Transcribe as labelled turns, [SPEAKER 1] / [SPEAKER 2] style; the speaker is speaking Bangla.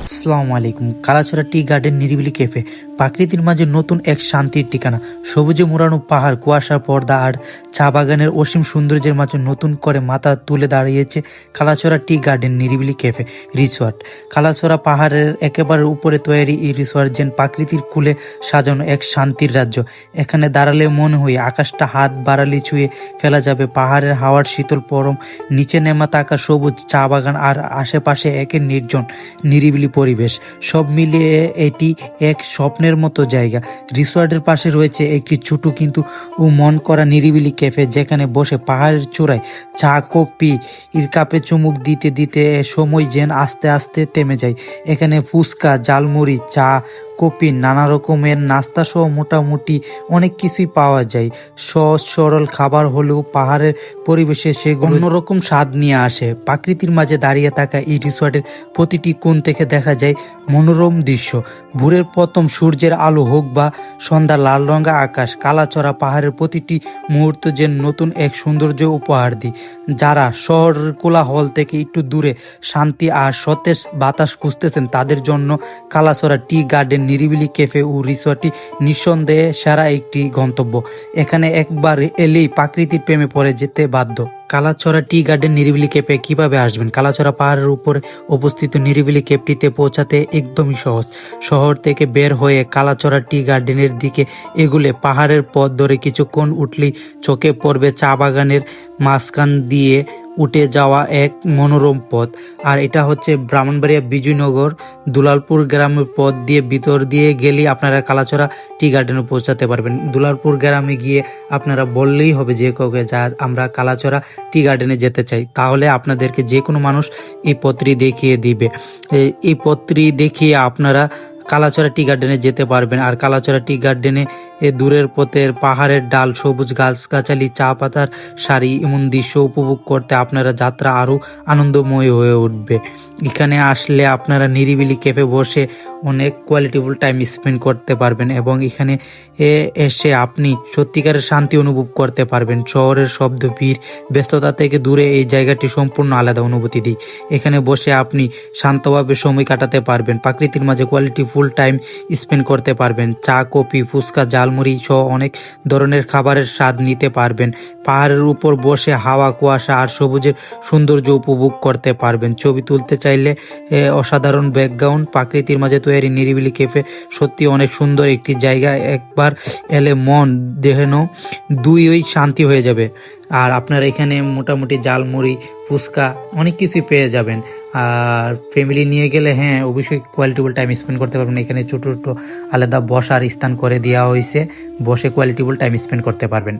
[SPEAKER 1] আসসালামু আলাইকুম। কালাছড়া টি গার্ডেন নিরিবিলি ক্যাফে প্রকৃতির মাঝে নতুন এক শান্তির ঠিকানা। সবুজে মোড়ানো পাহাড়, কুয়াশার পর্দা আর চা বাগানের অসীম সৌন্দর্যের মাঝে নতুন করে মাথা তুলে দাঁড়িয়েছে কালাছড়া টি গার্ডেন নিরিবিলি ক্যাফে রিসোর্ট। কালাছড়া পাহাড়ের একেবারে উপরে তৈরি এই রিসোর্ট যেন প্রকৃতির কুলে সাজানো এক শান্তির রাজ্য। এখানে দাঁড়ালে মনে হয় আকাশটা হাত বাড়ালে ছুঁয়ে ফেলা যাবে। পাহাড়ের হাওয়ার শীতল পরম, নিচে নেমা থাকা সবুজ চা বাগান আর আশেপাশে একে নির্জন নিরিবিলি পরিবেশ, সব মিলিয়ে এটি এক স্বপ্নের মতো জায়গা। রিসোর্টের পাশে রয়েছে একটি ছোট কিন্তু মন করা নিরিবিলি ক্যাফে, যেখানে বসে পাহাড়ের চূড়ায় চা কফি এর কাপে চুমুক দিতে দিতে সময় যেন আস্তে আস্তে থেমে যায়। এখানে ফুচকা, ঝালমুড়ি, চা, কফি, নানা রকমের নাস্তা সহ মোটামুটি অনেক কিছুই পাওয়া যায়। সহজ সরল খাবার হলেও পাহাড়ের পরিবেশে সেগুলো অন্যরকম স্বাদ নিয়ে আসে। প্রকৃতির মাঝে দাঁড়িয়ে থাকা এই রিসোর্টের প্রতিটি কোণ থেকে দেখা যায় মনোরম দৃশ্য। ভোরের প্রথম সূর্যের আলো হোক বা সন্ধ্যা লাল রঙা আকাশ, কালাচড়া পাহাড়ের প্রতিটি মুহূর্ত যেন নতুন এক সৌন্দর্য উপহার দিই। যারা শহরের কোলাহল থেকে একটু দূরে শান্তি আর সতেজ বাতাস খুঁজতেছেন, তাদের জন্য কালাচড়া টি গার্ডেন নিরিবিলি ক্যাফে ও রিসোর্টটি নিঃসন্দেহে সেরা একটি গন্তব্য। এখানে একবার এলেই প্রকৃতির প্রেমে পড়ে যেতে বাধ্য। কালাছড়া টি গার্ডেন নিরিবিলি ক্যাফে কিভাবে আসবেন? কালাছড়া পাহাড়ের উপরে অবস্থিত নিরিবিলি ক্যাফটিতে পৌঁছাতে একদমই সহজ। শহর থেকে বের হয়ে কালাছড়া টি গার্ডেনের দিকে এগুলে পাহাড়ের পথ ধরে কিছুক্ষণ উঠলেই চোখে পড়বে চা বাগানের মাঝখান দিয়ে উঠে যাওয়া এক মনোরম পথ। আর এটা হচ্ছে ব্রাহ্মণবাড়িয়া বিজয়নগর দুলালপুর গ্রামের পথ দিয়ে ভিতর দিয়ে গেলেই আপনারা কালাছড়া টি গার্ডেনে পৌঁছাতে পারবেন। দুলালপুর গ্রামে গিয়ে আপনারা বললেই হবে যে কাউকে যা আমরা কালাছড়া টি গার্ডেনে যেতে চাই, তাহলে আপনাদেরকে যে কোনো মানুষ এই পত্রী দেখিয়ে দিবে। এই পত্রী দেখিয়ে আপনারা কালাছড়া টি গার্ডেনে যেতে পারবেন। আর কালাছড়া টি গার্ডেনে দূরের পথের পাহাড়ের ডাল, সবুজ গাছগাছালি, চা পাতার সারি, এমন দৃশ্য উপভোগ করতে আপনারা যাত্রা আরও আনন্দময় হয়ে উঠবে। এখানে আসলে আপনারা নিরিবিলি ক্যাফে বসে অনেক কোয়ালিটিফুল টাইম স্পেন্ড করতে পারবেন এবং এখানে এসে আপনি সত্যিকারের শান্তি অনুভব করতে পারবেন। শহরের শব্দ, ভিড়, ব্যস্ততা থেকে দূরে এই জায়গাটি সম্পূর্ণ আলাদা অনুভূতি দিই। এখানে বসে আপনি শান্তভাবে সময় কাটাতে পারবেন, প্রকৃতির মাঝে কোয়ালিটিফুল টাইম স্পেন্ড করতে পারবেন, চা, কফি, ফুচকা, ঝালমুড়ি সহ অনেক ধরনের খাবারের স্বাদ নিতে পারবেন। পাহাড়ের উপর বসে হাওয়া, কুয়াশা আর সবুজের সৌন্দর্য উপভোগ করতে পারবেন। ছবি তুলতে চাইলে অসাধারণ ব্যাকগ্রাউন্ড। প্রকৃতির মাঝে তৈরি নিরিবিলি ক্যাফে সত্যি অনেক সুন্দর একটি জায়গা। একবার এলে মন দেহেন দুই শান্তি হয়ে যাবে। আর আপনারা এখানে মোটামুটি ঝালমুড়ি, ফুচকা অনেক কিছুই পেয়ে যাবেন। আর ফ্যামিলি নিয়ে গেলে অবশ্যই কোয়ালিটিফুল টাইম স্পেন্ড করতে পারবেন। এখানে ছোটো ছোটো আলাদা বসার স্থান করে দেওয়া হয়েছে, বসে কোয়ালিটিফুল টাইম স্পেন্ড করতে পারবেন।